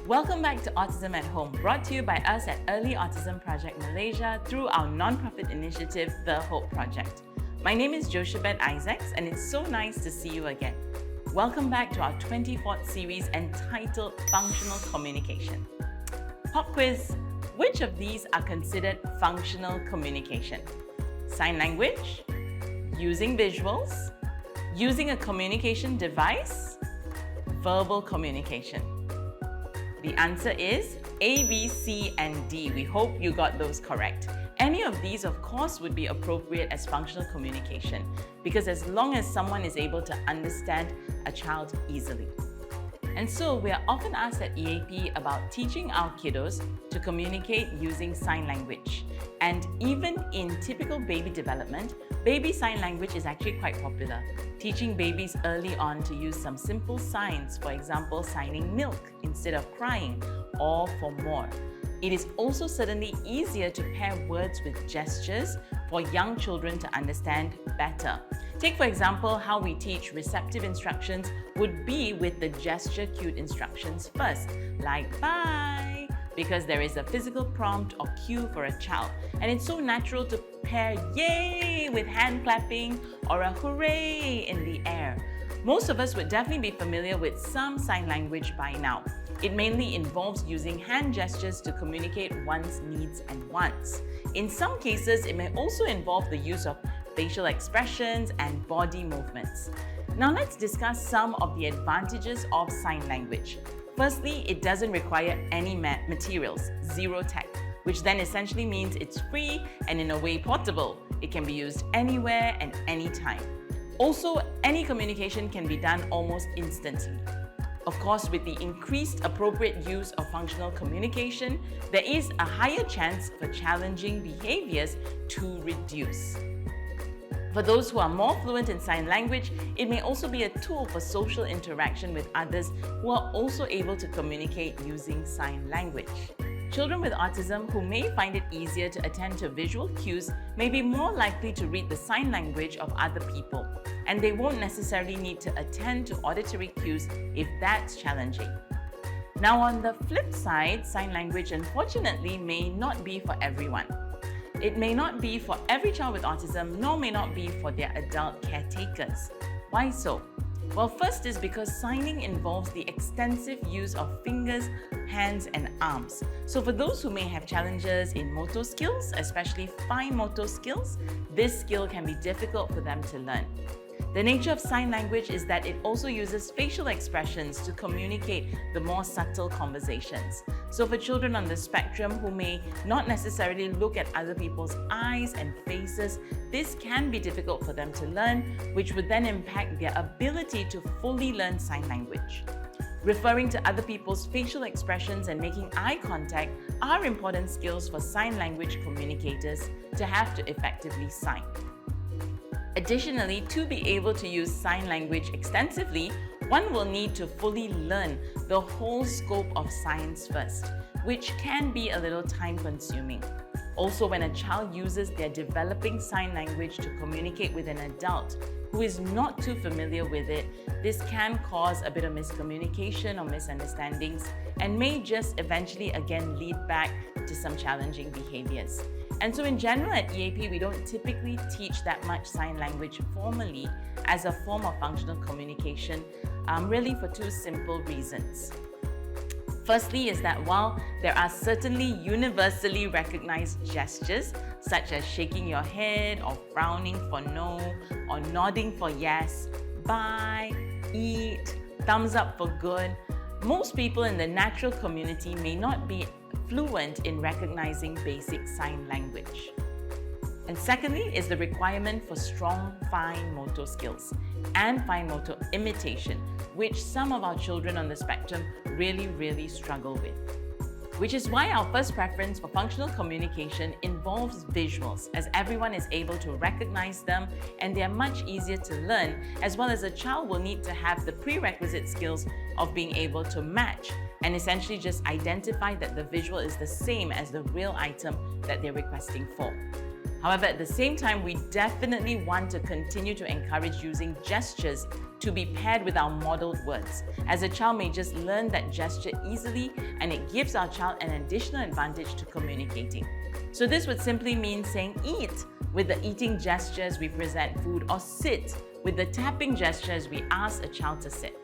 Welcome back to Autism at Home, brought to you by us at Early Autism Project Malaysia through our non-profit initiative, The Hope Project. My name is Jochebed Isaacs, and it's so nice to see you again. Welcome back to our 24th series entitled Functional Communication. Pop quiz: which of these are considered functional communication? Sign language, using visuals, using a communication device, verbal communication. The answer is A, B, C, and D. We hope you got those correct. Any of these, of course, would be appropriate as functional communication because as long as someone is able to understand a child easily. And so we are often asked at EAP about teaching our kiddos to communicate using sign language. And even in typical baby development, baby sign language is actually quite popular, teaching babies early on to use some simple signs, for example, signing milk instead of crying, or for more. It is also certainly easier to pair words with gestures for young children to understand better. Take, for example, how we teach receptive instructions would be with the gesture cued instructions first, like bye, because there is a physical prompt or cue for a child. And it's so natural to pair yay with hand clapping or a hooray in the air. Most of us would definitely be familiar with some sign language by now. It mainly involves using hand gestures to communicate one's needs and wants. In some cases, it may also involve the use of facial expressions and body movements. Now let's discuss some of the advantages of sign language. Firstly, it doesn't require any materials, zero tech, which then essentially means it's free and in a way portable. It can be used anywhere and anytime. Also, any communication can be done almost instantly. Of course, with the increased appropriate use of functional communication, there is a higher chance for challenging behaviors to reduce. For those who are more fluent in sign language, it may also be a tool for social interaction with others who are also able to communicate using sign language. Children with autism who may find it easier to attend to visual cues may be more likely to read the sign language of other people, and they won't necessarily need to attend to auditory cues if that's challenging. Now, on the flip side, sign language unfortunately may not be for everyone. It may not be for every child with autism, nor may not be for their adult caretakers. Why so? Well, first is because signing involves the extensive use of fingers, hands, and arms. So for those who may have challenges in motor skills, especially fine motor skills, this skill can be difficult for them to learn. The nature of sign language is that it also uses facial expressions to communicate the more subtle conversations. So for children on the spectrum who may not necessarily look at other people's eyes and faces, this can be difficult for them to learn, which would then impact their ability to fully learn sign language. Referring to other people's facial expressions and making eye contact are important skills for sign language communicators to have to effectively sign. Additionally, to be able to use sign language extensively, one will need to fully learn the whole scope of signs first, which can be a little time-consuming. Also, when a child uses their developing sign language to communicate with an adult who is not too familiar with it, this can cause a bit of miscommunication or misunderstandings and may just eventually again lead back to some challenging behaviors. And so in general at EAP, we don't typically teach that much sign language formally as a form of functional communication, really for two simple reasons. Firstly is that while there are certainly universally recognized gestures, such as shaking your head or frowning for no, or nodding for yes, bye, eat, thumbs up for good, most people in the natural community may not be fluent in recognizing basic sign language. And secondly is the requirement for strong fine motor skills and fine motor imitation, which some of our children on the spectrum really struggle with. Which is why our first preference for functional communication involves visuals, as everyone is able to recognize them and they are much easier to learn, as well as a child will need to have the prerequisite skills of being able to match and essentially just identify that the visual is the same as the real item that they're requesting for. However, at the same time, we definitely want to continue to encourage using gestures to be paired with our modeled words, as a child may just learn that gesture easily and it gives our child an additional advantage to communicating. So this would simply mean saying eat with the eating gestures we present food, or sit with the tapping gestures we ask a child to sit.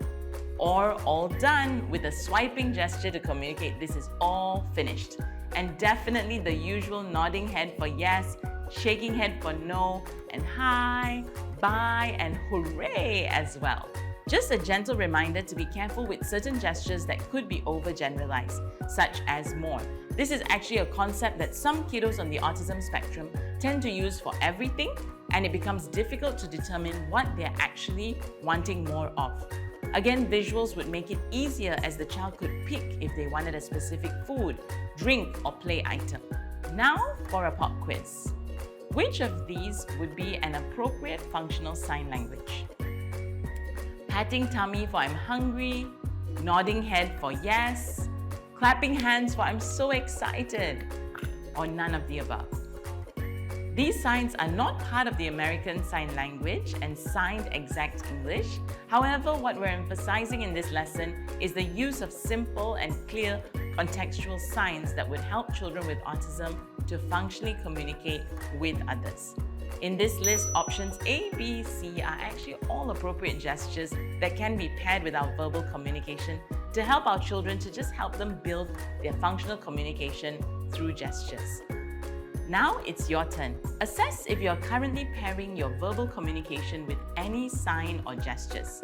Or all done with a swiping gesture to communicate this is all finished. And definitely the usual nodding head for yes, shaking head for no, and hi, bye, and hooray as well. Just a gentle reminder to be careful with certain gestures that could be overgeneralized, such as more. This is actually a concept that some kiddos on the autism spectrum tend to use for everything, and it becomes difficult to determine what they're actually wanting more of. Again, visuals would make it easier, as the child could pick if they wanted a specific food, drink, or play item. Now for a pop quiz. Which of these would be an appropriate functional sign language? Patting tummy for I'm hungry, nodding head for yes, clapping hands for I'm so excited, or none of the above. These signs are not part of the American Sign Language and Signed Exact English. However, what we're emphasizing in this lesson is the use of simple and clear contextual signs that would help children with autism to functionally communicate with others. In this list, options A, B, C are actually all appropriate gestures that can be paired with our verbal communication to help our children, to just help them build their functional communication through gestures. Now it's your turn. Assess if you're currently pairing your verbal communication with any sign or gestures.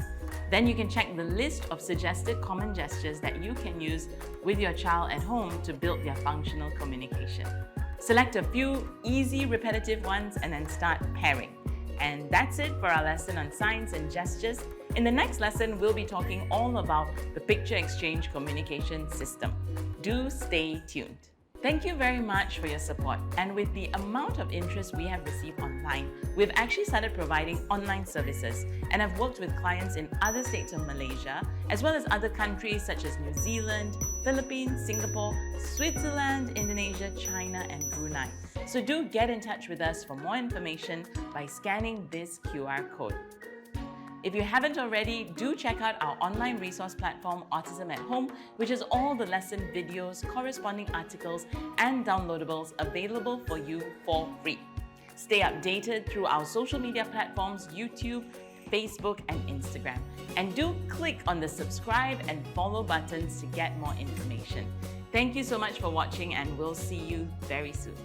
Then you can check the list of suggested common gestures that you can use with your child at home to build their functional communication. Select a few easy, repetitive ones and then start pairing. And that's it for our lesson on signs and gestures. In the next lesson, we'll be talking all about the picture exchange communication system. Do stay tuned. Thank you very much for your support. And with the amount of interest we have received online, we've actually started providing online services and have worked with clients in other states of Malaysia, as well as other countries such as New Zealand, Philippines, Singapore, Switzerland, Indonesia, China, and Brunei. So do get in touch with us for more information by scanning this QR code. If you haven't already, do check out our online resource platform, Autism at Home, which has all the lesson videos, corresponding articles, and downloadables available for you for free. Stay updated through our social media platforms, YouTube, Facebook, and Instagram. And do click on the subscribe and follow buttons to get more information. Thank you so much for watching, and we'll see you very soon.